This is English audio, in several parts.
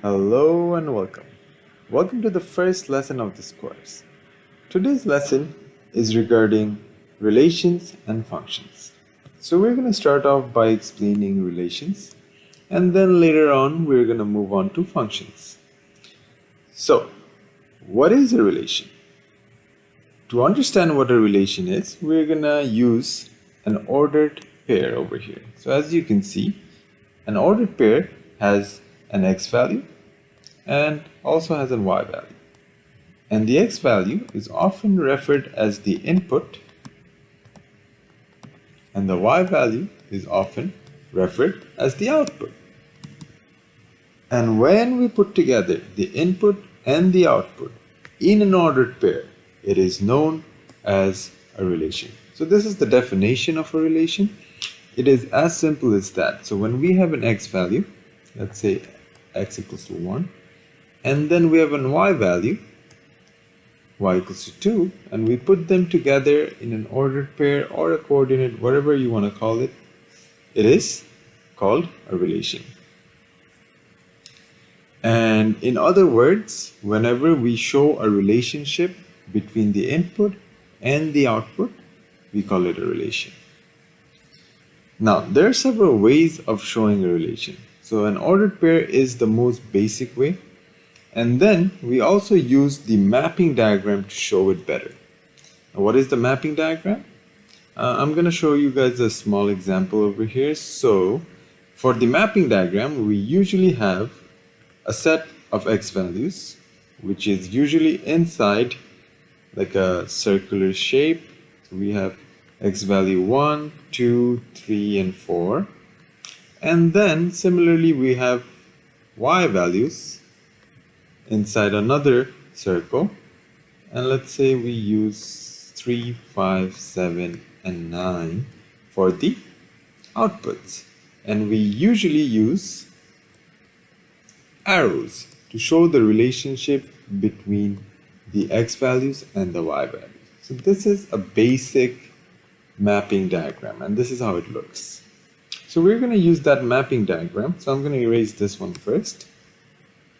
Hello and welcome. Welcome to the first lesson of this course. Today's lesson is regarding relations and functions. So we're going to start off by explaining relations, and then later on we're going to move on to functions. So, what is a relation? To understand what a relation is, we're going to use an ordered pair over here. So as you can see, an ordered pair has an x value and also has a y value. And the x value is often referred as the input, and the y value is often referred as the output. And when we put together the input and the output in an ordered pair, it is known as a relation. So this is the definition of a relation. It is as simple as that. So when we have an x value, let's say x equals to 1, and then we have an y value, y equals to 2, and we put them together in an ordered pair or a coordinate, whatever you want to call it, it is called a relation. And in other words, whenever we show a relationship between the input and the output, we call it a relation. Now, there are several ways of showing a relation. So an ordered pair is the most basic way. And then we also use the mapping diagram to show it better. Now, what is the mapping diagram? I'm going to show you guys a small example over here. So for the mapping diagram, we usually have a set of x values, which is usually inside like a circular shape. So we have x value 1, 2, 3, and 4. And then similarly, we have y values inside another circle, and let's say we use 3, 5, 7, and 9 for the outputs. And we usually use arrows to show the relationship between the x values and the y values. So this is a basic mapping diagram, and this is how it looks. So we're going to use that mapping diagram. So I'm going to erase this one first.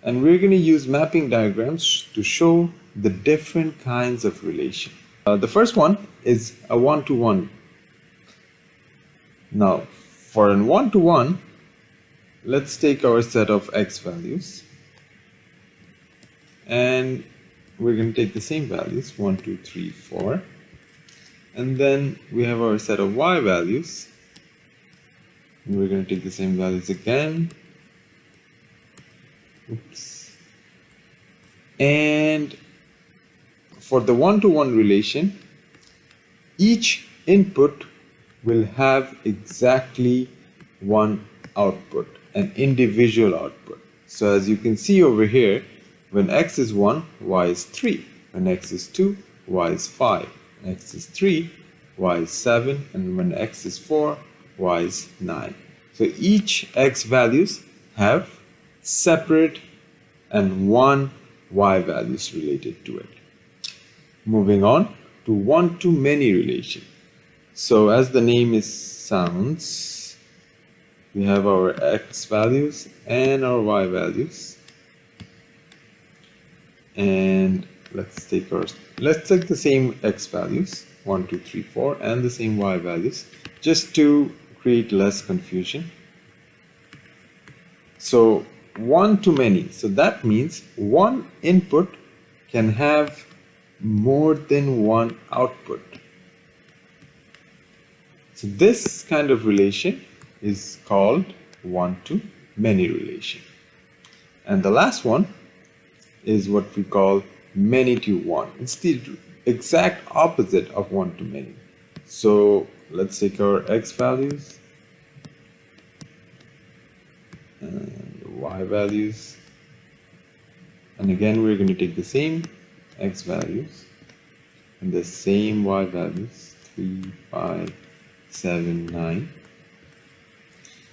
And we're going to use mapping diagrams to show the different kinds of relation. The first one is a one-to-one. Now, for a one-to-one, let's take our set of x values. And we're going to take the same values, 1, 2, 3, 4. And then we have our set of y values. And we're going to take the same values again. Oops. And for the one-to-one relation, each input will have exactly one output, an individual output. So as you can see over here, when x is 1, y is 3. When x is 2, y is 5. When x is 3, y is 7. And when x is 4, y is 9. So each x values have separate and one y values related to it. Moving on to one-to-many relation. So as the name sounds, we have our x values and our y values. And let's take the same x values, 1, 2, 3, 4, and the same y values, just to create less confusion. So one-to-many, so that means one input can have more than one output. So this kind of relation is called one-to-many relation. And the last one is what we call many-to-one. It's the exact opposite of one-to-many. So let's take our x values and y values, and again we're going to take the same x values and the same y values, 3, 5, 7, 9,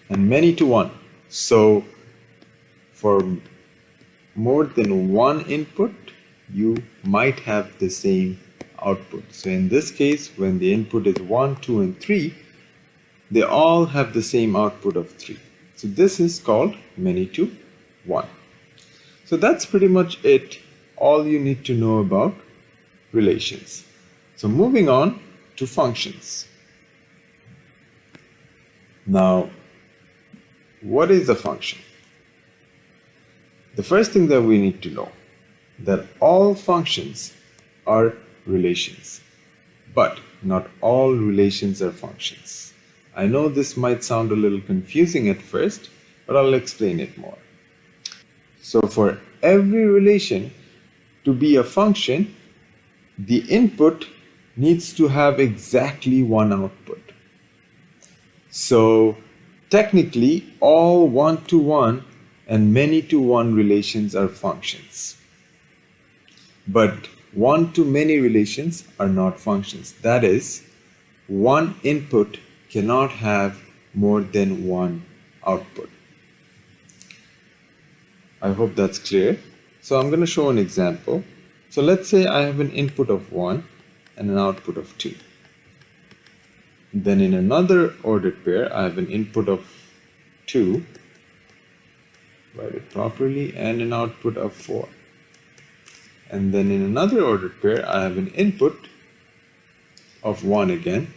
and many-to-one. So for more than one input, you might have the same output. So in this case, when the input is 1, 2, and 3, they all have the same output of 3. So this is called many-to-one. So that's pretty much it, all you need to know about relations. So moving on to functions. Now, what is a function? The first thing that we need to know that all functions are relations, but not all relations are functions. I know this might sound a little confusing at first, but I'll explain it more. So for every relation to be a function, the input needs to have exactly one output. So technically, all one-to-one and many-to-one relations are functions. But one-to-many relations are not functions. That is, one input cannot have more than one output. I hope that's clear. So I'm going to show an example. So let's say I have an input of 1 and an output of 2. Then in another ordered pair, I have an input of 2, write it properly, and an output of 4. And then in another ordered pair, I have an input of 1 again,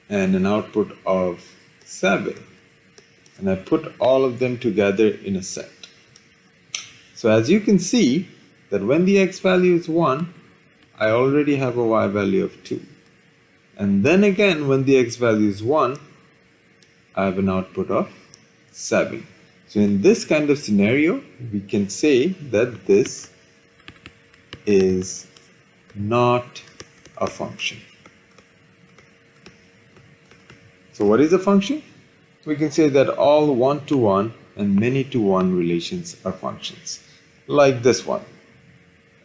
and an output of 7. And I put all of them together in a set. So as you can see, that when the x value is 1, I already have a y value of 2. And then again, when the x value is 1, I have an output of 7. So in this kind of scenario, we can say that this is not a function. So what is a function? We can say that all one-to-one and many-to-one relations are functions. Like this one.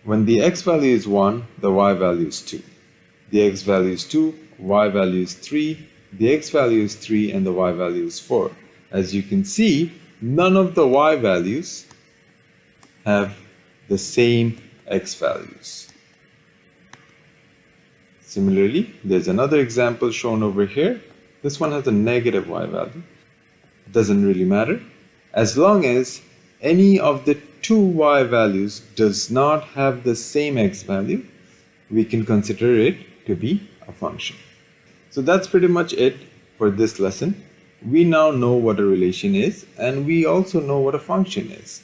When the x value is 1, the y value is 2. The x value is 2, y value is 3, the x value is 3, and the y value is 4. As you can see, none of the y values have the same x values. Similarly, there's another example shown over here. This one has a negative y value. It doesn't really matter. As long as any of the two y values does not have the same x value, we can consider it to be a function. So that's pretty much it for this lesson. We now know what a relation is, and we also know what a function is.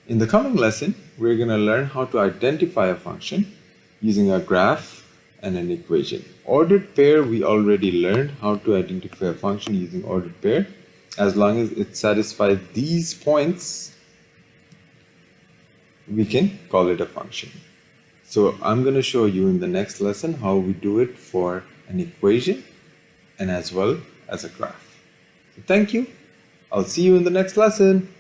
In the coming lesson, we're going to learn how to identify a function using a graph and an equation. Ordered pair, we already learned how to identify a function using ordered pair. As long as it satisfies these points, we can call it a function. So I'm going to show you in the next lesson how we do it for an equation and as well as a graph. So thank you. I'll see you in the next lesson.